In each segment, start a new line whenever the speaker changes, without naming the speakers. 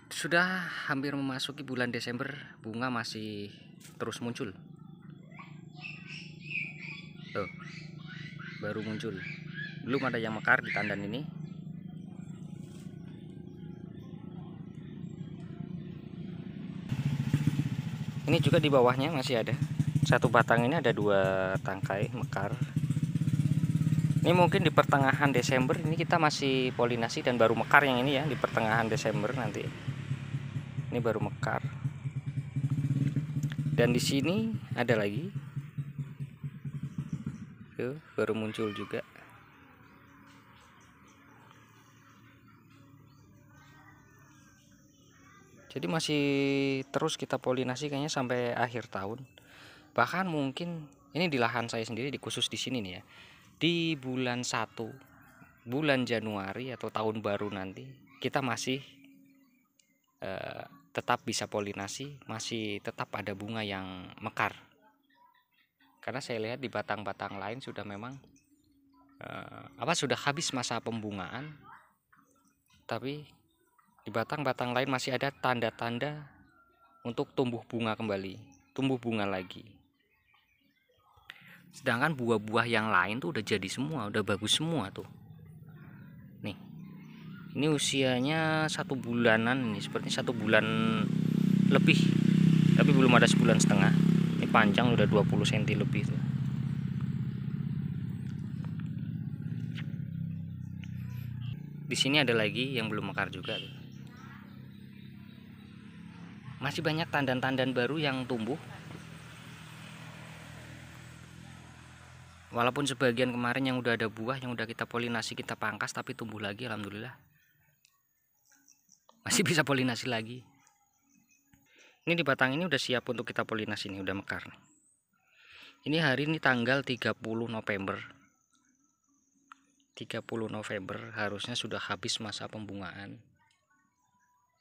Sudah hampir memasuki bulan Desember, bunga masih terus muncul. Tuh, baru muncul. Belum ada yang mekar di tandan ini. Ini juga di bawahnya masih ada. Satu batang ini ada 2 tangkai mekar. Ini mungkin di pertengahan Desember ini kita masih polinasi dan baru mekar yang ini ya, di pertengahan Desember nanti. Ini baru mekar. Dan di sini ada lagi. Tuh, baru muncul juga. Jadi masih terus kita polinasi kayaknya sampai akhir tahun. Bahkan mungkin ini di lahan saya sendiri, di khusus di sini nih ya. Di bulan 1 bulan Januari atau tahun baru nanti kita masih tetap bisa polinasi, masih tetap ada bunga yang mekar. Karena saya lihat di batang-batang lain sudah memang sudah habis masa pembungaan. Tapi di batang-batang lain masih ada tanda-tanda untuk tumbuh bunga kembali, tumbuh bunga lagi. Sedangkan buah-buah yang lain tuh udah jadi semua, udah bagus semua tuh. Nih, ini usianya 1 bulanan, ini seperti 1 bulan lebih, tapi belum ada sebulan setengah. Ini panjang udah 20 cm lebih tuh. Di sini ada lagi yang belum mekar juga tuh. Masih banyak tandan-tandan baru yang tumbuh. Walaupun sebagian kemarin yang udah ada buah, yang udah kita polinasi, kita pangkas, tapi tumbuh lagi, alhamdulillah. Masih bisa polinasi lagi. Ini di batang ini udah siap untuk kita polinasi nih, udah mekar. Ini hari ini tanggal 30 November. 30 November harusnya sudah habis masa pembungaan.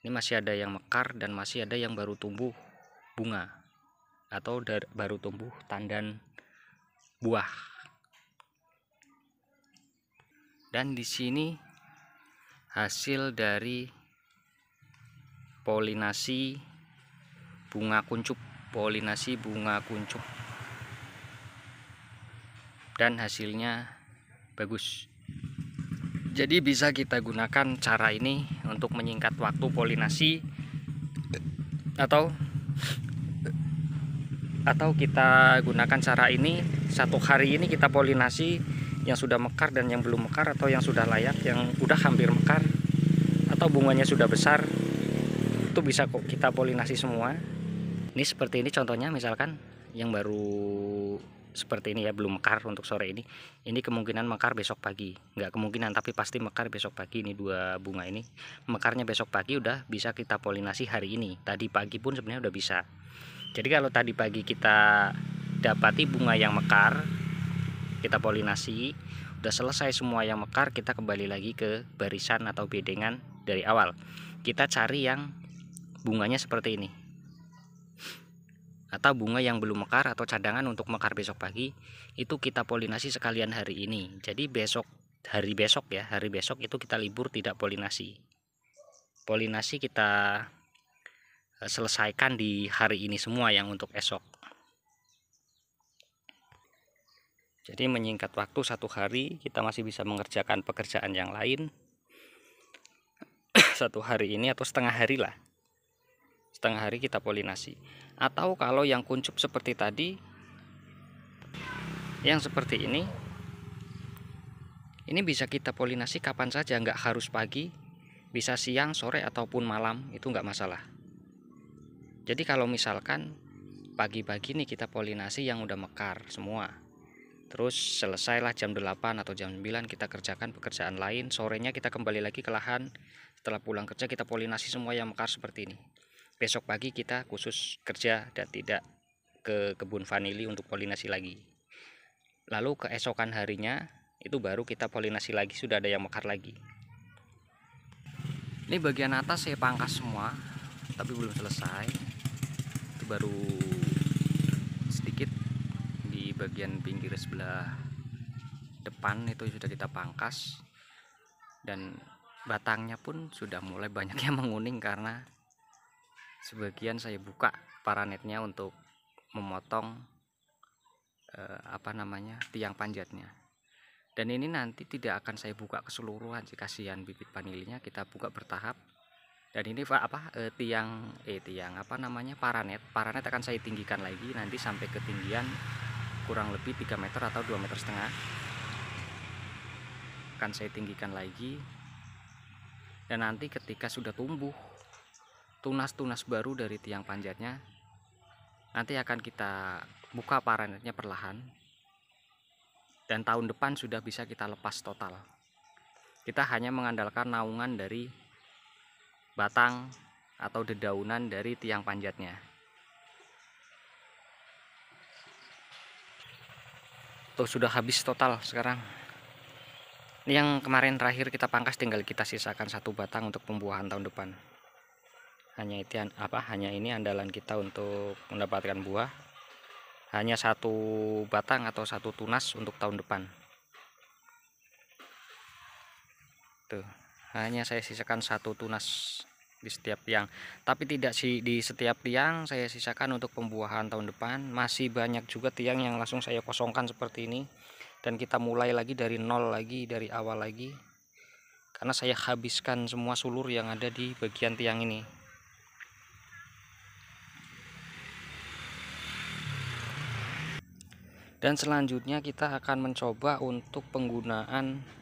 Ini masih ada yang mekar dan masih ada yang baru tumbuh bunga atau baru tumbuh tandan buah. Dan di sini hasil dari polinasi bunga kuncup, dan hasilnya bagus. Jadi bisa kita gunakan cara ini untuk menyingkat waktu polinasi, atau kita gunakan cara ini, 1 hari ini kita polinasi yang sudah mekar dan yang belum mekar, atau yang sudah layak, yang udah hampir mekar atau bunganya sudah besar, itu bisa kok kita polinasi semua. Ini seperti ini contohnya, misalkan yang baru seperti ini ya, belum mekar untuk sore ini. Ini kemungkinan mekar besok pagi, nggak kemungkinan tapi pasti mekar besok pagi. Ini 2 bunga ini mekarnya besok pagi, udah bisa kita polinasi hari ini. Tadi pagi pun sebenarnya udah bisa. Jadi kalau tadi pagi kita dapati bunga yang mekar, kita polinasi, udah selesai semua yang mekar, kita kembali lagi ke barisan atau bedengan dari awal. Kita cari yang bunganya seperti ini, atau bunga yang belum mekar atau cadangan untuk mekar besok pagi, itu kita polinasi sekalian hari ini. Jadi hari besok itu kita libur, tidak polinasi. Polinasi kita selesaikan di hari ini semua yang untuk esok. Jadi menyingkat waktu 1 hari, kita masih bisa mengerjakan pekerjaan yang lain 1 hari ini, atau setengah hari lah. Setengah hari kita polinasi. Atau kalau yang kuncup seperti tadi, yang seperti ini bisa kita polinasi kapan saja, nggak harus pagi, bisa siang, sore, ataupun malam, itu nggak masalah. Jadi kalau misalkan pagi-pagi nih kita polinasi yang udah mekar semua, terus selesailah jam 8 atau jam 9 kita kerjakan pekerjaan lain, sorenya kita kembali lagi ke lahan. Setelah pulang kerja kita polinasi semua yang mekar seperti ini. Besok pagi kita khusus kerja dan tidak ke kebun vanili untuk polinasi lagi. Lalu keesokan harinya itu baru kita polinasi lagi, sudah ada yang mekar lagi. Ini bagian atas saya pangkas semua, tapi belum selesai. Itu baru sedikit. Di bagian pinggir sebelah depan itu sudah kita pangkas, dan batangnya pun sudah mulai banyak yang menguning karena sebagian saya buka paranetnya untuk memotong tiang panjatnya. Dan ini nanti tidak akan saya buka keseluruhan sih, kasihan bibit vanilinya, kita buka bertahap. Dan ini paranet akan saya tinggikan lagi nanti sampai ketinggian kurang lebih 3 meter atau 2,5 meter. Akan saya tinggikan lagi, dan nanti ketika sudah tumbuh tunas-tunas baru dari tiang panjatnya, nanti akan kita buka paranetnya perlahan, dan tahun depan sudah bisa kita lepas total. Kita hanya mengandalkan naungan dari batang atau dedaunan dari tiang panjatnya. Tuh sudah habis total sekarang. Ini yang kemarin terakhir kita pangkas, tinggal kita sisakan 1 batang untuk pembuahan tahun depan. Hanya ini andalan kita untuk mendapatkan buah. Hanya 1 batang atau 1 tunas untuk tahun depan. Tuh, hanya saya sisakan 1 tunas di setiap tiang, tapi tidak di setiap tiang saya sisakan untuk pembuahan tahun depan. Masih banyak juga tiang yang langsung saya kosongkan seperti ini, dan kita mulai lagi dari nol lagi, dari awal lagi, karena saya habiskan semua sulur yang ada di bagian tiang ini. Dan selanjutnya kita akan mencoba untuk penggunaan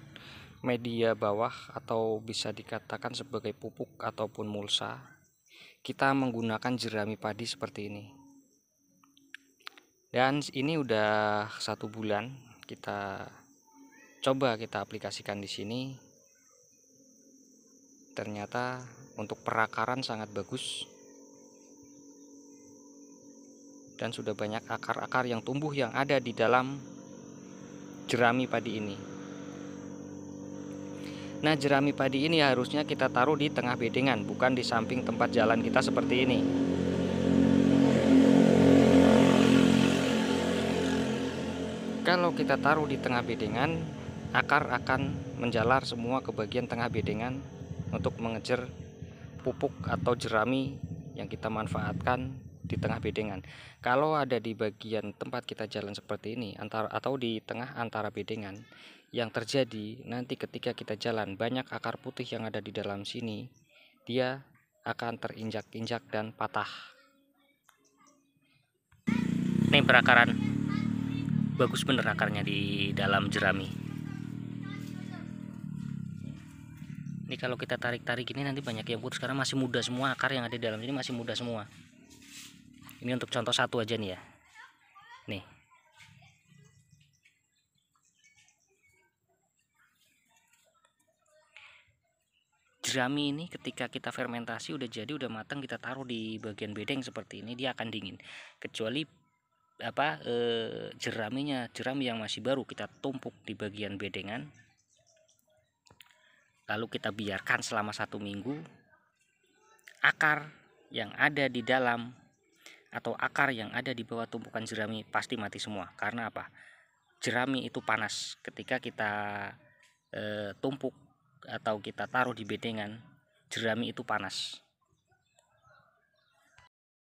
media bawah, atau bisa dikatakan sebagai pupuk ataupun mulsa. Kita menggunakan jerami padi seperti ini. Dan ini udah 1 bulan kita coba kita aplikasikan di sini. Ternyata untuk perakaran sangat bagus, dan sudah banyak akar-akar yang tumbuh yang ada di dalam jerami padi ini. Nah, jerami padi ini harusnya kita taruh di tengah bedengan, bukan di samping tempat jalan kita seperti ini. Kalau kita taruh di tengah bedengan, akar akan menjalar semua ke bagian tengah bedengan untuk mengejar pupuk atau jerami yang kita manfaatkan di tengah bedengan. Kalau ada di bagian tempat kita jalan seperti ini, atau di tengah antara bedengan, yang terjadi nanti ketika kita jalan, banyak akar putih yang ada di dalam sini, dia akan terinjak-injak dan patah. Ini perakaran bagus bener akarnya di dalam jerami. Ini kalau kita tarik-tarik ini nanti banyak yang putus karena masih muda semua, akar yang ada di dalam sini masih muda semua. Ini untuk contoh 1 aja nih ya. Nih. Jerami ini ketika kita fermentasi udah jadi, udah matang, kita taruh di bagian bedeng seperti ini, dia akan dingin. Kecuali jerami yang masih baru kita tumpuk di bagian bedengan, lalu kita biarkan selama 1 minggu. Akar yang ada di dalam atau akar yang ada di bawah tumpukan jerami pasti mati semua. Karena apa? Jerami itu panas. Ketika kita tumpuk atau kita taruh di bedengan, jerami itu panas.